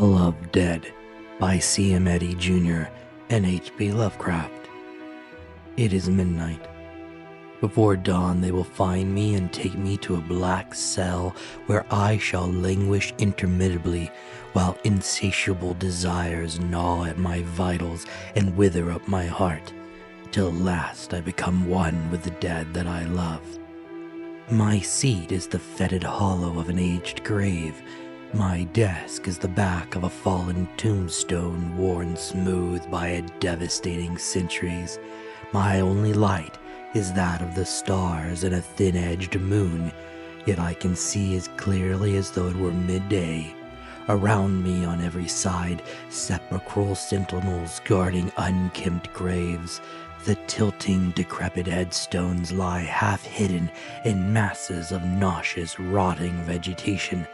Love Dead by Eddy Jr and H.P. Lovecraft. It is midnight. Before dawn they will find me and take me to a black cell where I shall languish interminably while insatiable desires gnaw at my vitals and wither up my heart, till at last I become one with the dead that I love. My seat is the fetid hollow of an aged grave. My desk is the back of a fallen tombstone worn smooth by a devastating centuries. My only light is that of the stars and a thin-edged moon, yet I can see as clearly as though it were midday. Around me on every side, sepulchral sentinels guarding unkempt graves. The tilting, decrepit headstones lie half-hidden in masses of nauseous, rotting vegetation.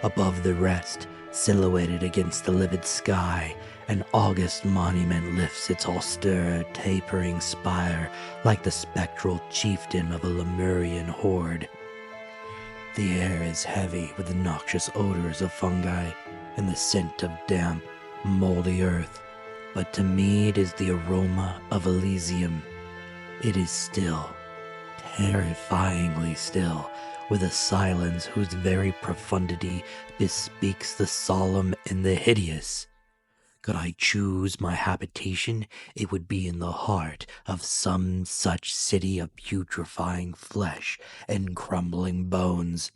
Above the rest, silhouetted against the livid sky, an august monument lifts its austere, tapering spire like the spectral chieftain of a Lemurian horde. The air is heavy with the noxious odors of fungi and the scent of damp, moldy earth, but to me it is the aroma of Elysium. It is still, terrifyingly still, with a silence whose very profundity bespeaks the solemn and the hideous. Could I choose my habitation, it would be in the heart of some such city of putrefying flesh and crumbling bones,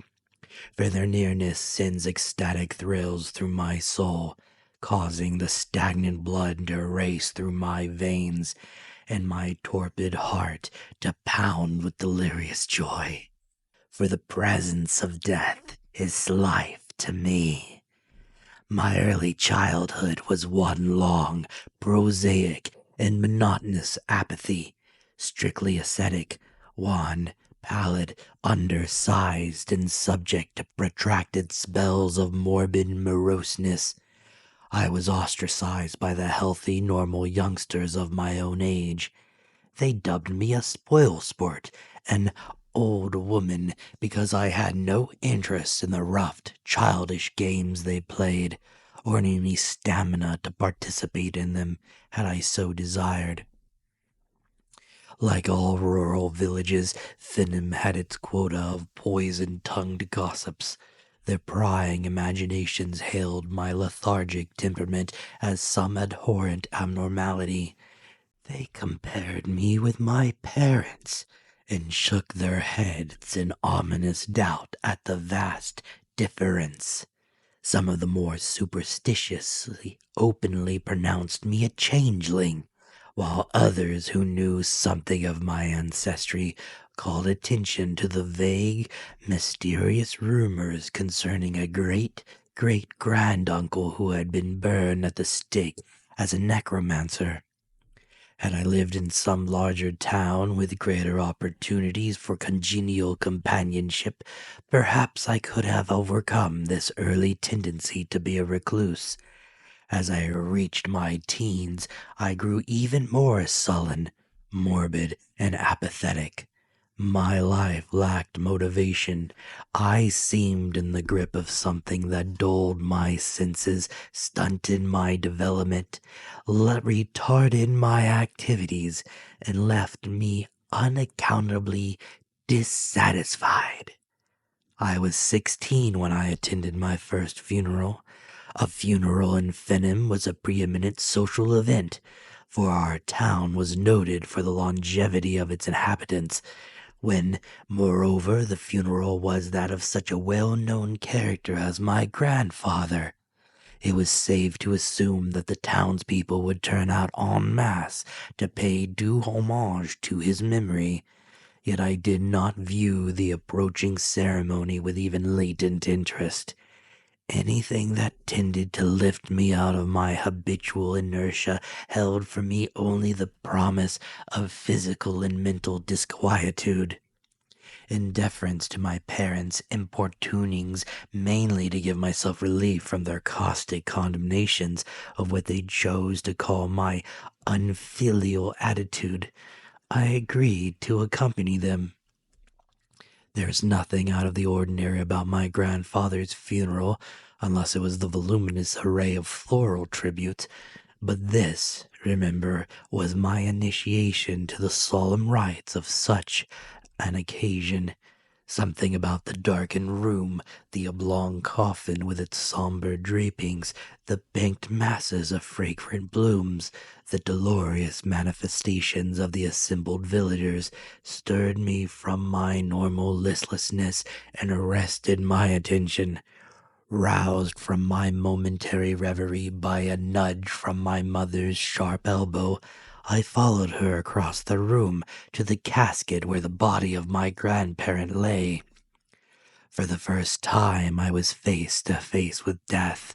for their nearness sends ecstatic thrills through my soul, causing the stagnant blood to race through my veins and my torpid heart to pound with delirious joy. For the presence of death is life to me. My early childhood was one long, prosaic, and monotonous apathy, strictly ascetic, wan, pallid, undersized, and subject to protracted spells of morbid moroseness. I was ostracized by the healthy, normal youngsters of my own age. They dubbed me a spoil sport, an old woman, because I had no interest in the rough, childish games they played, or in any stamina to participate in them, had I so desired. Like all rural villages, Finham had its quota of poison-tongued gossips. Their prying imaginations hailed my lethargic temperament as some abhorrent abnormality. They compared me with my parents, and shook their heads in ominous doubt at the vast difference. Some of the more superstitiously openly pronounced me a changeling, while others who knew something of my ancestry called attention to the vague, mysterious rumors concerning a great-great-granduncle who had been burned at the stake as a necromancer. Had I lived in some larger town with greater opportunities for congenial companionship, perhaps I could have overcome this early tendency to be a recluse. As I reached my teens, I grew even more sullen, morbid, and apathetic. My life lacked motivation. I seemed in the grip of something that dulled my senses, stunted my development, retarded my activities, and left me unaccountably dissatisfied. I was 16 when I attended my first funeral. A funeral in Finham was a preeminent social event, for our town was noted for the longevity of its inhabitants. When, moreover, the funeral was that of such a well-known character as my grandfather, it was safe to assume that the townspeople would turn out en masse to pay due homage to his memory. Yet I did not view the approaching ceremony with even latent interest. Anything that tended to lift me out of my habitual inertia held for me only the promise of physical and mental disquietude. In deference to my parents' importunings, mainly to give myself relief from their caustic condemnations of what they chose to call my unfilial attitude, I agreed to accompany them. There is nothing out of the ordinary about my grandfather's funeral, unless it was the voluminous array of floral tributes. But this, remember, was my initiation to the solemn rites of such an occasion. Something about the darkened room, the oblong coffin with its somber drapings, the banked masses of fragrant blooms, the dolorous manifestations of the assembled villagers stirred me from my normal listlessness and arrested my attention. Roused from my momentary reverie by a nudge from my mother's sharp elbow, I followed her across the room to the casket where the body of my grandparent lay. For the first time, I was face to face with death.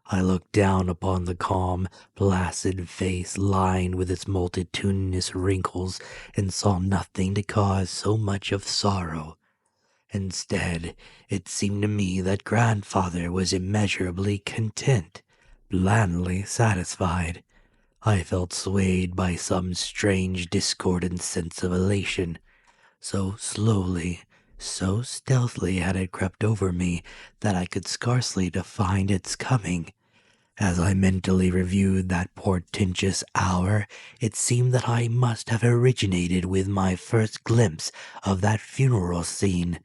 I looked down upon the calm, placid face lined with its multitudinous wrinkles and saw nothing to cause so much of sorrow. Instead, it seemed to me that grandfather was immeasurably content, blandly satisfied. I felt swayed by some strange discordant sense of elation. So slowly, so stealthily had it crept over me that I could scarcely define its coming. As I mentally reviewed that portentous hour, it seemed that I must have originated with my first glimpse of that funeral scene,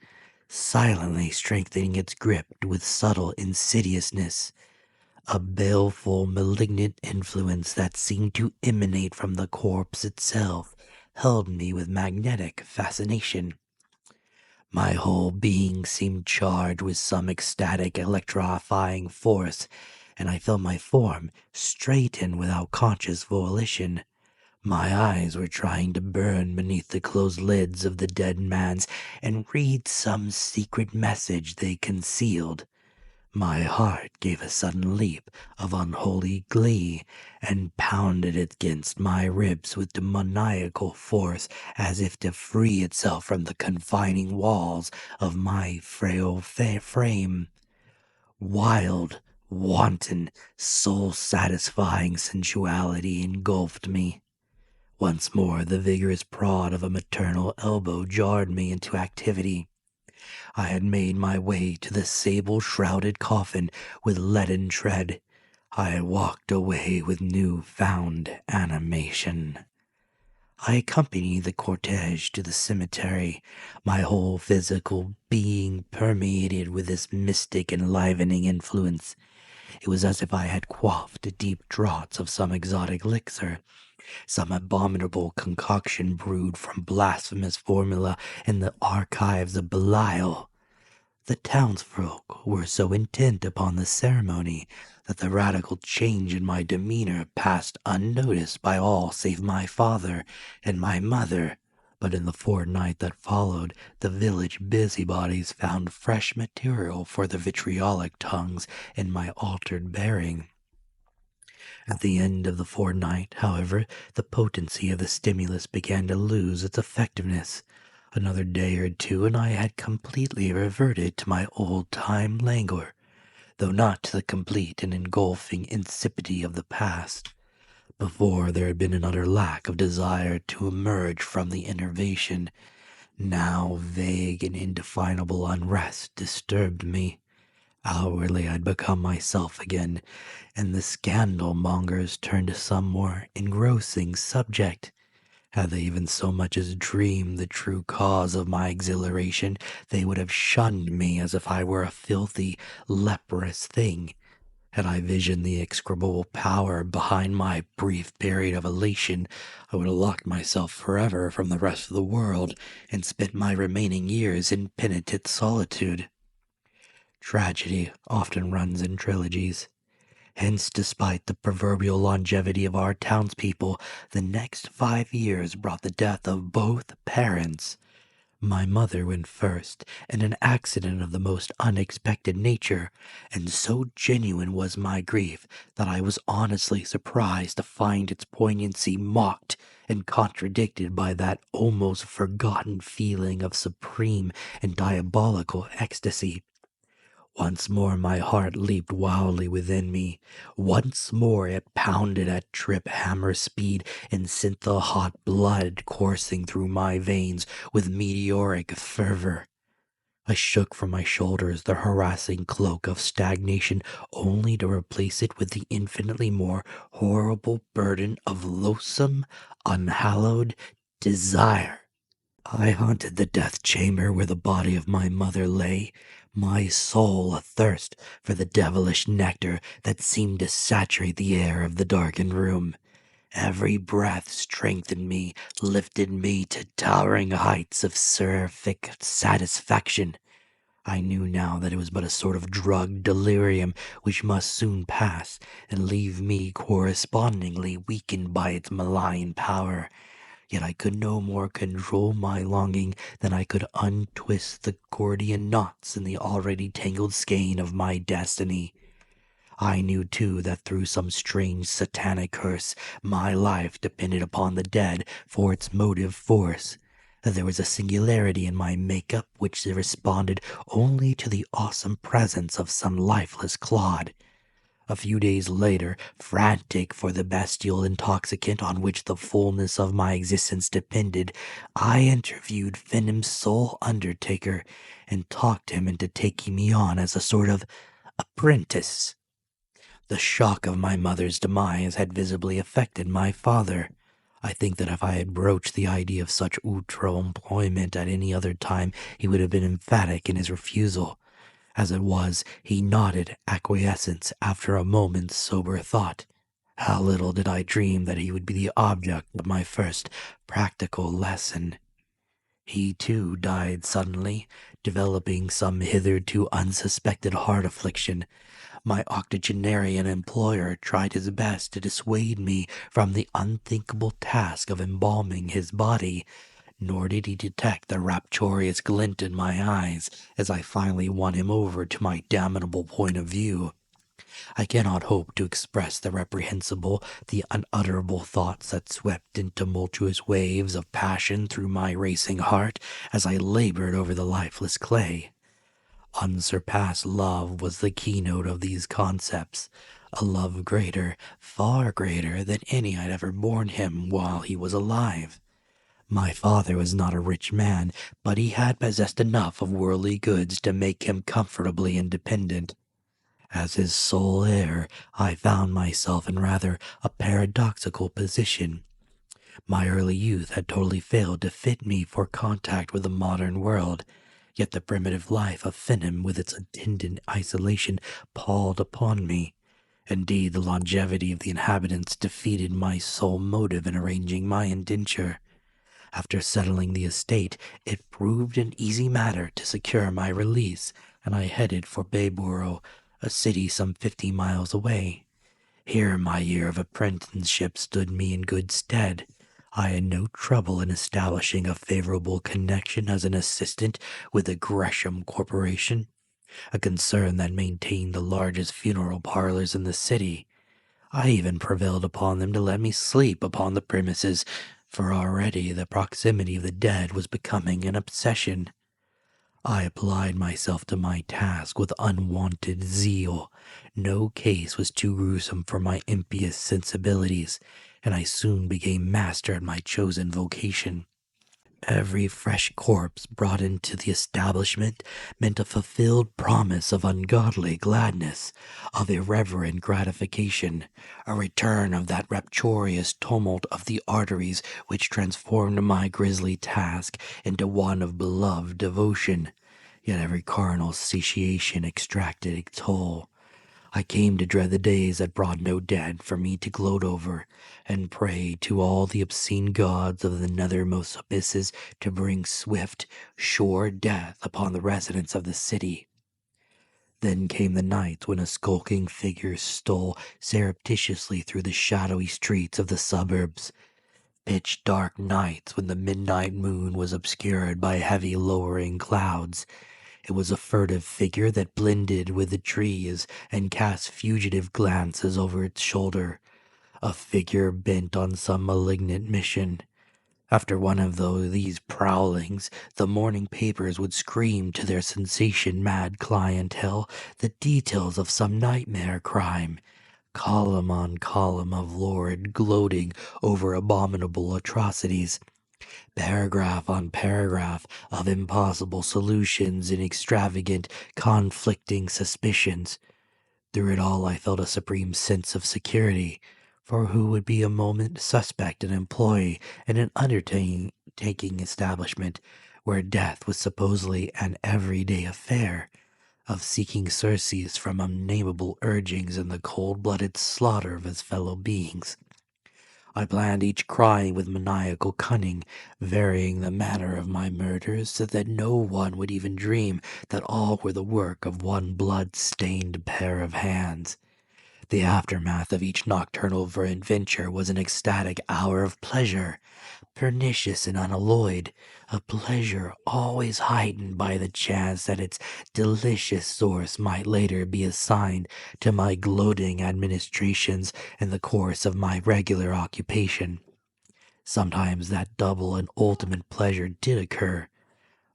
silently strengthening its grip with subtle insidiousness. A baleful, malignant influence that seemed to emanate from the corpse itself held me with magnetic fascination. My whole being seemed charged with some ecstatic, electrifying force, and I felt my form straighten without conscious volition. My eyes were trying to burn beneath the closed lids of the dead man's and read some secret message they concealed. My heart gave a sudden leap of unholy glee and pounded against my ribs with demoniacal force as if to free itself from the confining walls of my frail frame. Wild, wanton, soul-satisfying sensuality engulfed me. Once more the vigorous prod of a maternal elbow jarred me into activity. I had made my way to the sable-shrouded coffin with leaden tread. I had walked away with new-found animation. I accompanied the cortege to the cemetery, my whole physical being permeated with this mystic enlivening influence. It was as if I had quaffed deep draughts of some exotic elixir, some abominable concoction brewed from blasphemous formula in the archives of Belial. The townsfolk were so intent upon the ceremony that the radical change in my demeanor passed unnoticed by all save my father and my mother. But in the fortnight that followed, the village busybodies found fresh material for the vitriolic tongues in my altered bearing. At the end of the fortnight, however, the potency of the stimulus began to lose its effectiveness. Another day or two, and I had completely reverted to my old-time languor, though not to the complete and engulfing insipidity of the past. Before, there had been an utter lack of desire to emerge from the enervation. Now, vague and indefinable unrest disturbed me. Outwardly, I'd become myself again, and the scandal mongers turned to some more engrossing subject. Had they even so much as dreamed the true cause of my exhilaration, they would have shunned me as if I were a filthy, leprous thing. Had I visioned the execrable power behind my brief period of elation, I would have locked myself forever from the rest of the world and spent my remaining years in penitent solitude. Tragedy often runs in trilogies. Hence, despite the proverbial longevity of our townspeople, the next 5 years brought the death of both parents. My mother went first, in an accident of the most unexpected nature, and so genuine was my grief that I was honestly surprised to find its poignancy mocked and contradicted by that almost forgotten feeling of supreme and diabolical ecstasy. Once more my heart leaped wildly within me. Once more it pounded at trip-hammer speed and sent the hot blood coursing through my veins with meteoric fervor. I shook from my shoulders the harassing cloak of stagnation only to replace it with the infinitely more horrible burden of loathsome, unhallowed desire. I haunted the death chamber where the body of my mother lay, my soul athirst for the devilish nectar that seemed to saturate the air of the darkened room. Every breath strengthened me, lifted me to towering heights of seraphic satisfaction. I knew now that it was but a sort of drugged delirium which must soon pass and leave me correspondingly weakened by its malign power. Yet I could no more control my longing than I could untwist the Gordian knots in the already tangled skein of my destiny. I knew too that through some strange satanic curse my life depended upon the dead for its motive force, that there was a singularity in my makeup which responded only to the awesome presence of some lifeless clod. A few days later, frantic for the bestial intoxicant on which the fullness of my existence depended, I interviewed Finham's sole undertaker and talked him into taking me on as a sort of apprentice. The shock of my mother's demise had visibly affected my father. I think that if I had broached the idea of such outre employment at any other time, he would have been emphatic in his refusal. As it was, he nodded acquiescence after a moment's sober thought. How little did I dream that he would be the object of my first practical lesson. He too died suddenly, developing some hitherto unsuspected heart affliction. My octogenarian employer tried his best to dissuade me from the unthinkable task of embalming his body, nor did he detect the rapturous glint in my eyes as I finally won him over to my damnable point of view. I cannot hope to express the reprehensible, the unutterable thoughts that swept in tumultuous waves of passion through my racing heart as I labored over the lifeless clay. Unsurpassed love was the keynote of these concepts, a love greater, far greater than any I'd ever borne him while he was alive. My father was not a rich man, but he had possessed enough of worldly goods to make him comfortably independent. As his sole heir, I found myself in rather a paradoxical position. My early youth had totally failed to fit me for contact with the modern world, yet the primitive life of Finham with its attendant isolation palled upon me. Indeed, the longevity of the inhabitants defeated my sole motive in arranging my indenture. After settling the estate, it proved an easy matter to secure my release, and I headed for Bayborough, a city some 50 miles away. Here my year of apprenticeship stood me in good stead. I had no trouble in establishing a favorable connection as an assistant with the Gresham Corporation, a concern that maintained the largest funeral parlors in the city. I even prevailed upon them to let me sleep upon the premises, for already the proximity of the dead was becoming an obsession. I applied myself to my task with unwonted zeal. No case was too gruesome for my impious sensibilities, and I soon became master at my chosen vocation. Every fresh corpse brought into the establishment meant a fulfilled promise of ungodly gladness, of irreverent gratification, a return of that rapturous tumult of the arteries which transformed my grisly task into one of beloved devotion. Yet every carnal satiation extracted its toll. I came to dread the days that brought no dead for me to gloat over, and pray to all the obscene gods of the nethermost abysses to bring swift, sure death upon the residents of the city. Then came the nights when a skulking figure stole surreptitiously through the shadowy streets of the suburbs. Pitch dark nights when the midnight moon was obscured by heavy lowering clouds. It was a furtive figure that blended with the trees and cast fugitive glances over its shoulder, a figure bent on some malignant mission. After one of these prowlings, the morning papers would scream to their sensation-mad clientele the details of some nightmare crime, column on column of lurid gloating over abominable atrocities. Paragraph on paragraph of impossible solutions and extravagant, conflicting suspicions. Through it all, I felt a supreme sense of security. For who would be a moment suspect an employee in an undertaking establishment where death was supposedly an everyday affair, of seeking surcease from unnameable urgings and the cold-blooded slaughter of his fellow beings? I planned each crime with maniacal cunning, varying the manner of my murders so that no one would even dream that all were the work of one blood-stained pair of hands. The aftermath of each nocturnal adventure was an ecstatic hour of pleasure, pernicious and unalloyed, a pleasure always heightened by the chance that its delicious source might later be assigned to my gloating administrations in the course of my regular occupation. Sometimes that double and ultimate pleasure did occur.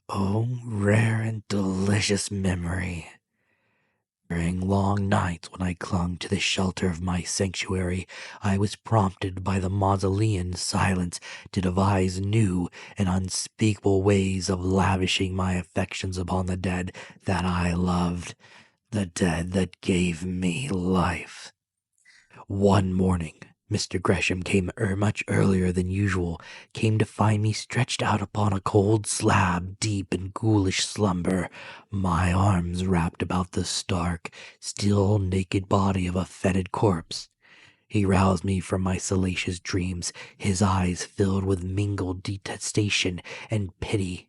Oh, rare and delicious memory! During long nights when I clung to the shelter of my sanctuary, I was prompted by the mausolean silence to devise new and unspeakable ways of lavishing my affections upon the dead that I loved, the dead that gave me life. One morning, Mr. Gresham came much earlier than usual, came to find me stretched out upon a cold slab, deep in ghoulish slumber, my arms wrapped about the stark, still naked body of a fetid corpse. He roused me from my salacious dreams, his eyes filled with mingled detestation and pity.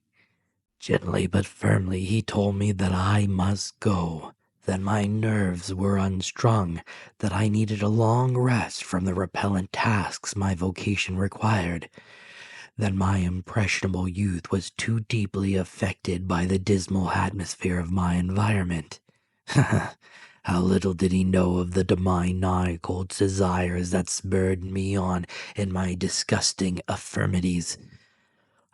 Gently but firmly he told me that I must go, that my nerves were unstrung, that I needed a long rest from the repellent tasks my vocation required, that my impressionable youth was too deeply affected by the dismal atmosphere of my environment. How little did he know of the demoniacal desires that spurred me on in my disgusting infirmities.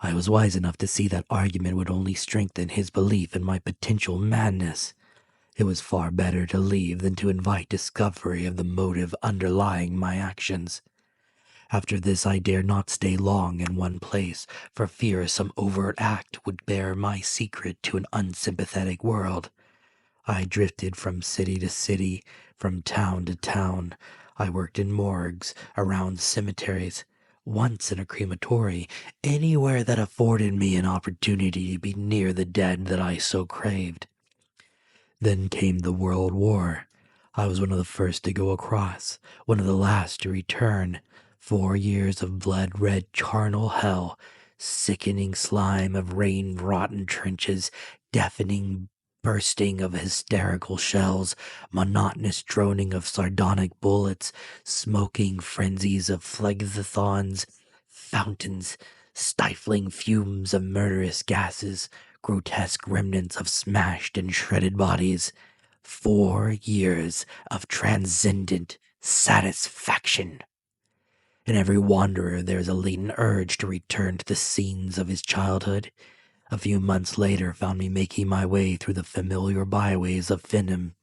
I was wise enough to see that argument would only strengthen his belief in my potential madness. It was far better to leave than to invite discovery of the motive underlying my actions. After this I dared not stay long in one place, for fear some overt act would bear my secret to an unsympathetic world. I drifted from city to city, from town to town. I worked in morgues, around cemeteries, once in a crematory, anywhere that afforded me an opportunity to be near the dead that I so craved. Then came the World War. I was one of the first to go across, one of the last to return. 4 years of blood-red charnel hell, sickening slime of rain-rotten trenches, deafening bursting of hysterical shells, monotonous droning of sardonic bullets, smoking frenzies of phlegethons, fountains, stifling fumes of murderous gases, grotesque remnants of smashed and shredded bodies. 4 years of transcendent satisfaction. In every wanderer there is a latent urge to return to the scenes of his childhood. A few months later found me making my way through the familiar byways of Finham.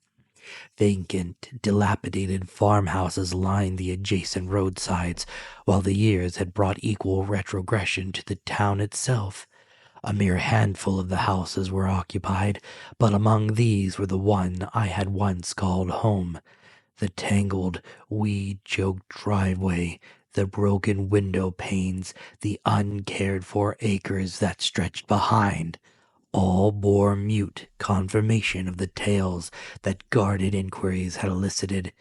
Vacant, dilapidated farmhouses lined the adjacent roadsides, while the years had brought equal retrogression to the town itself. A mere handful of the houses were occupied, but among these were the one I had once called home. The tangled, weed-choked driveway, the broken window panes, the uncared-for acres that stretched behind, all bore mute confirmation of the tales that guarded inquiries had elicited,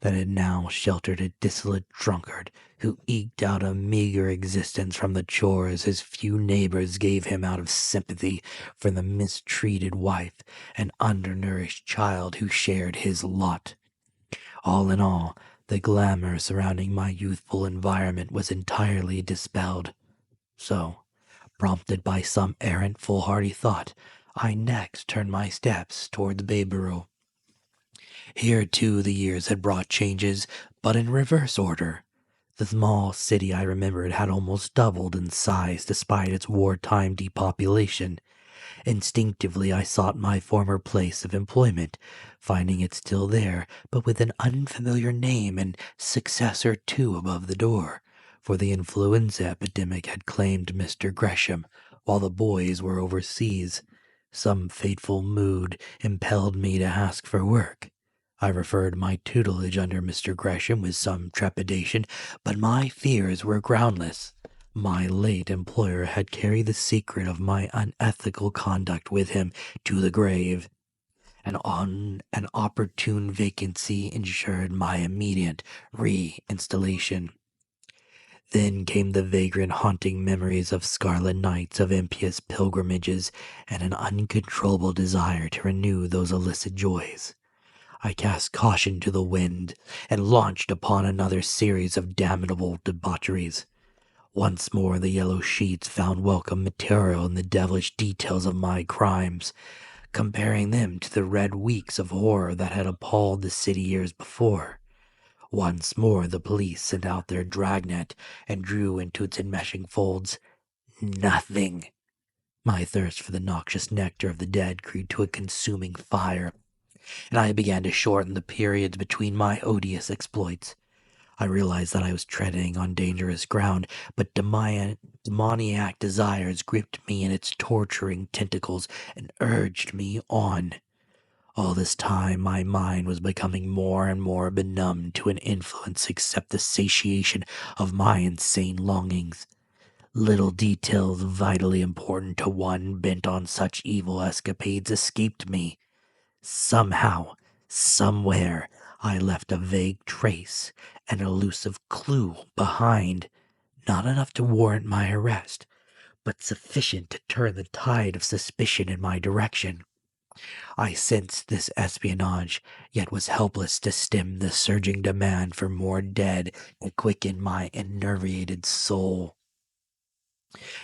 that it now sheltered a dissolute drunkard who eked out a meager existence from the chores his few neighbors gave him out of sympathy for the mistreated wife and undernourished child who shared his lot. All in all, the glamour surrounding my youthful environment was entirely dispelled. So, prompted by some errant foolhardy thought, I next turned my steps toward the Bayborough. Here, too, the years had brought changes, but in reverse order. The small city I remembered had almost doubled in size despite its wartime depopulation. Instinctively I sought my former place of employment, finding it still there, but with an unfamiliar name and successor too above the door. for the influenza epidemic had claimed Mr. Gresham while the boys were overseas. Some fateful mood impelled me to ask for work. I referred my tutelage under Mr. Gresham with some trepidation, but my fears were groundless. My late employer had carried the secret of my unethical conduct with him to the grave, and on an opportune vacancy ensured my immediate reinstallation. Then came the vagrant haunting memories of scarlet nights, of impious pilgrimages, and an uncontrollable desire to renew those illicit joys. I cast caution to the wind and launched upon another series of damnable debaucheries. Once more the yellow sheets found welcome material in the devilish details of my crimes, comparing them to the red weeks of horror that had appalled the city years before. Once more the police sent out their dragnet and drew into its enmeshing folds nothing. My thirst for the noxious nectar of the dead grew to a consuming fire, and I began to shorten the periods between my odious exploits. I realized that I was treading on dangerous ground, but demoniac desires gripped me in its torturing tentacles and urged me on. All this time my mind was becoming more and more benumbed to an influence except the satiation of my insane longings. Little details vitally important to one bent on such evil escapades escaped me. Somehow, somewhere, I left a vague trace, an elusive clue behind, not enough to warrant my arrest, but sufficient to turn the tide of suspicion in my direction. I sensed this espionage, yet was helpless to stem the surging demand for more dead to quicken my enervated soul.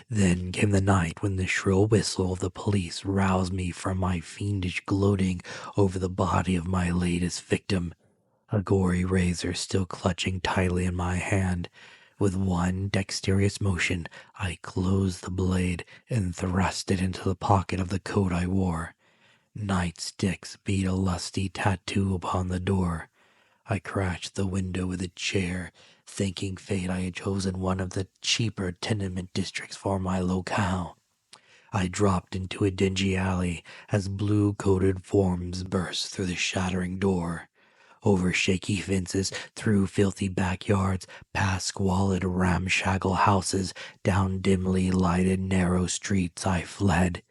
Then came the night when the shrill whistle of the police roused me from my fiendish gloating over the body of my latest victim, a gory razor still clutching tightly in my hand. With one dexterous motion, I closed the blade and thrust it into the pocket of the coat I wore. Nightsticks beat a lusty tattoo upon the door. I crashed the window with a chair, thanking fate I had chosen one of the cheaper tenement districts for my locale. I dropped into a dingy alley as blue-coated forms burst through the shattering door. Over shaky fences, through filthy backyards, past squalid ramshackle houses, down dimly lighted narrow streets I fled.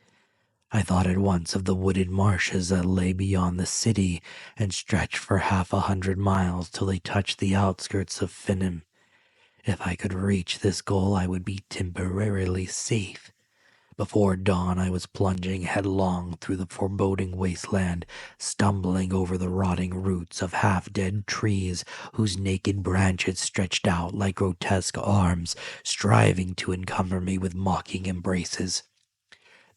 I thought at once of the wooded marshes that lay beyond the city and stretched for 100 miles till they touched the outskirts of Finham. If I could reach this goal, I would be temporarily safe. Before dawn, I was plunging headlong through the foreboding wasteland, stumbling over the rotting roots of half-dead trees whose naked branches stretched out like grotesque arms, striving to encumber me with mocking embraces.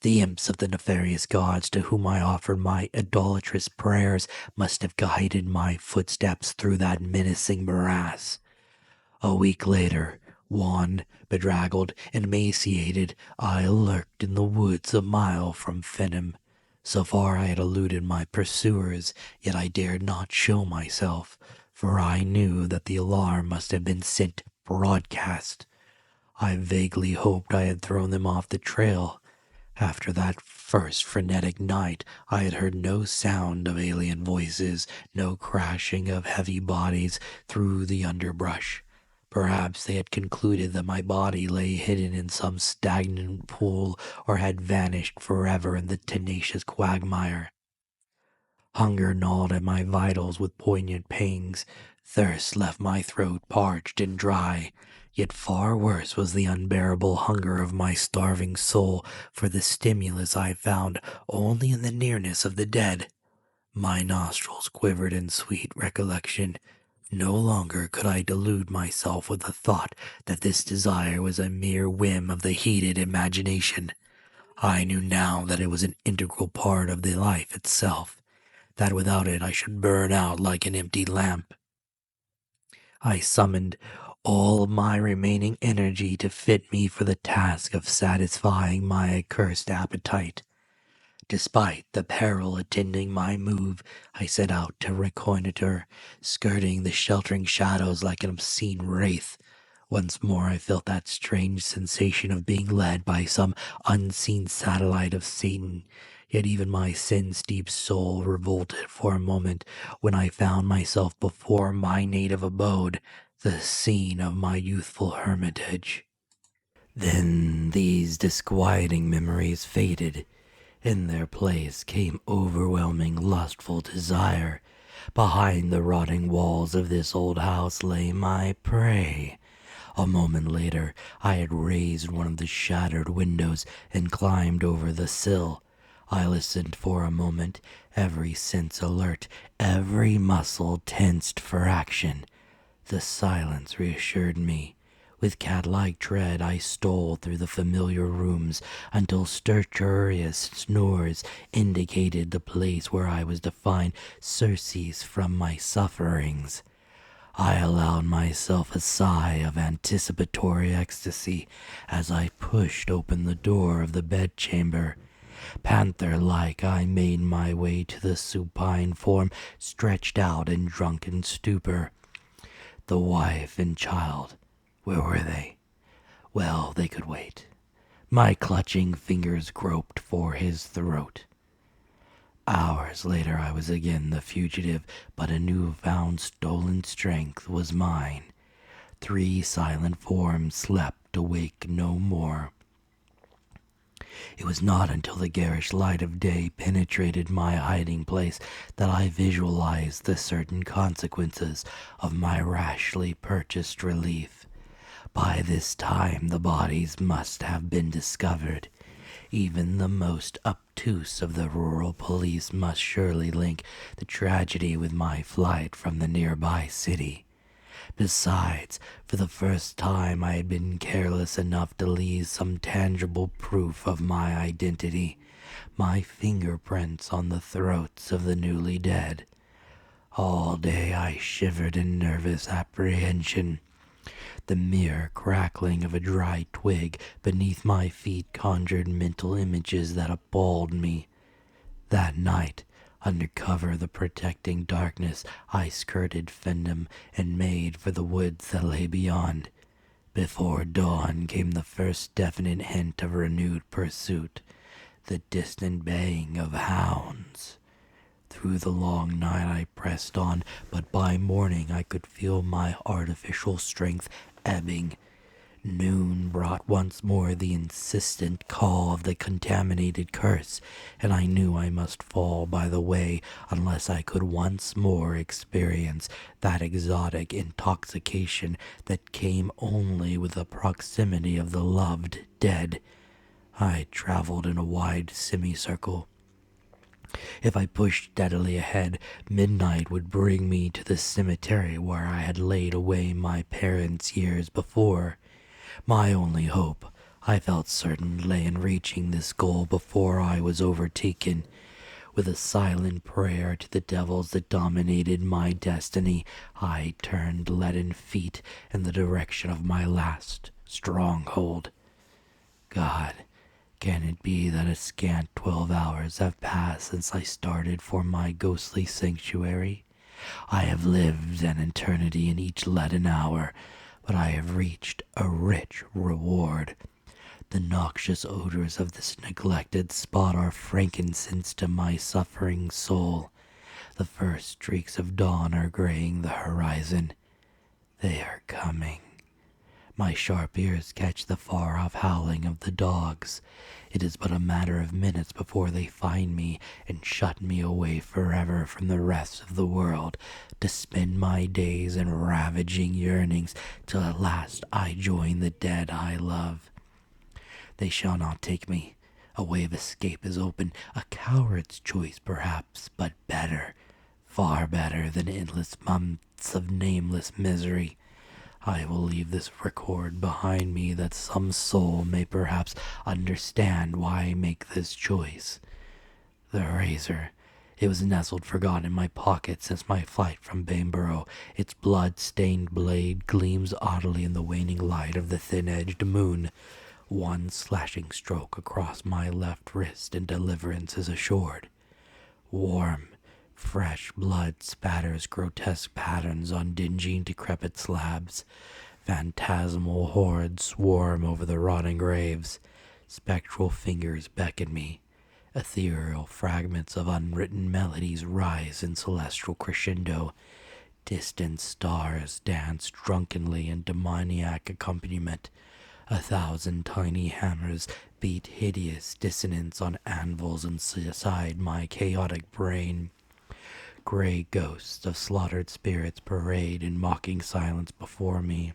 The imps of the nefarious gods to whom I offered my idolatrous prayers must have guided my footsteps through that menacing morass. A week later, wan, bedraggled, and emaciated, I lurked in the woods a mile from Finham. So far I had eluded my pursuers, yet I dared not show myself, for I knew that the alarm must have been sent broadcast. I vaguely hoped I had thrown them off the trail. After that first frenetic night, I had heard no sound of alien voices, no crashing of heavy bodies through the underbrush. Perhaps they had concluded that my body lay hidden in some stagnant pool or had vanished forever in the tenacious quagmire. Hunger gnawed at my vitals with poignant pangs. Thirst left my throat parched and dry. Yet far worse was the unbearable hunger of my starving soul for the stimulus I found only in the nearness of the dead. My nostrils quivered in sweet recollection. No longer could I delude myself with the thought that this desire was a mere whim of the heated imagination. I knew now that it was an integral part of the life itself, that without it I should burn out like an empty lamp. I summoned all of my remaining energy to fit me for the task of satisfying my accursed appetite. Despite the peril attending my move, I set out to reconnoiter, skirting the sheltering shadows like an obscene wraith. Once more I felt that strange sensation of being led by some unseen satellite of Satan. Yet even my sin-steeped soul revolted for a moment when I found myself before my native abode, the scene of my youthful hermitage. Then these disquieting memories faded. In their place came overwhelming lustful desire. Behind the rotting walls of this old house lay my prey. A moment later, I had raised one of the shattered windows and climbed over the sill. I listened for a moment, every sense alert, every muscle tensed for action. The silence reassured me. With cat-like tread, I stole through the familiar rooms until stertorous snores indicated the place where I was to find surcease from my sufferings. I allowed myself a sigh of anticipatory ecstasy as I pushed open the door of the bedchamber. Panther-like, I made my way to the supine form stretched out in drunken stupor. The wife and child, where were they? Well, they could wait. My clutching fingers groped for his throat. Hours later I was again the fugitive, but a new-found stolen strength was mine. 3 silent forms slept to wake no more. It was not until the garish light of day penetrated my hiding place that I visualized the certain consequences of my rashly purchased relief. By this time the bodies must have been discovered. Even the most obtuse of the rural police must surely link the tragedy with my flight from the nearby city. Besides, for the first time I had been careless enough to leave some tangible proof of my identity, my fingerprints on the throats of the newly dead. All day I shivered in nervous apprehension. The mere crackling of a dry twig beneath my feet conjured mental images that appalled me. That night, under cover of the protecting darkness, I skirted Fendham and made for the woods that lay beyond. Before dawn came the first definite hint of renewed pursuit, the distant baying of hounds. Through the long night I pressed on, but by morning I could feel my artificial strength ebbing. Noon brought once more the insistent call of the contaminated curse, and I knew I must fall by the way unless I could once more experience that exotic intoxication that came only with the proximity of the loved dead. I traveled in a wide semicircle. If I pushed steadily ahead, midnight would bring me to the cemetery where I had laid away my parents years before. My only hope, I felt certain, lay in reaching this goal before I was overtaken. With a silent prayer to the devils that dominated my destiny, I turned leaden feet in the direction of my last stronghold. God, can it be that a scant 12 hours have passed since I started for my ghostly sanctuary? I have lived an eternity in each leaden hour, but I have reached a rich reward. The noxious odors of this neglected spot are frankincense to my suffering soul. The first streaks of dawn are graying the horizon. They are coming. My sharp ears catch the far-off howling of the dogs. It is but a matter of minutes before they find me and shut me away forever from the rest of the world, to spend my days in ravaging yearnings till at last I join the dead I love. They shall not take me. A way of escape is open, a coward's choice perhaps, but better, far better than endless months of nameless misery. I will leave this record behind me that some soul may perhaps understand why I make this choice. The razor. It was nestled forgotten in my pocket since my flight from Bamborough. Its blood-stained blade gleams oddly in the waning light of the thin-edged moon. One slashing stroke across my left wrist and deliverance is assured. Warm, fresh blood spatters grotesque patterns on dingy, decrepit slabs. Phantasmal hordes swarm over the rotting graves. Spectral fingers beckon me. Ethereal fragments of unwritten melodies rise in celestial crescendo. Distant stars dance drunkenly in demoniac accompaniment. 1,000 tiny hammers beat hideous dissonance on anvils inside my chaotic brain. Gray ghosts of slaughtered spirits parade in mocking silence before me.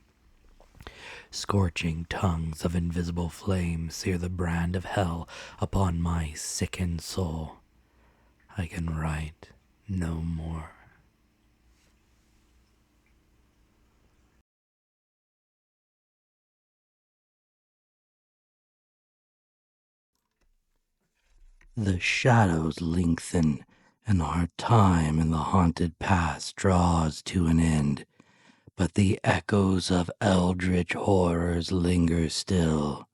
Scorching tongues of invisible flame sear the brand of hell upon my sickened soul. I can write no more. The shadows lengthen, and our time in the haunted past draws to an end, but the echoes of eldritch horrors linger still.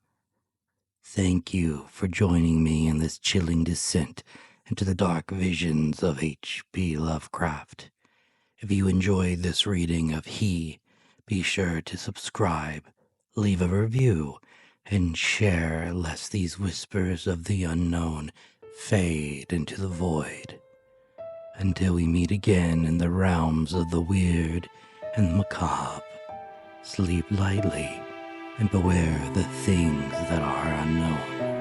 Thank you for joining me in this chilling descent into the dark visions of H.P. Lovecraft. If you enjoyed this reading of He, be sure to subscribe, leave a review, and share lest these whispers of the unknown fade into the void. Until we meet again in the realms of the weird and the macabre, sleep lightly and beware the things that are unknown.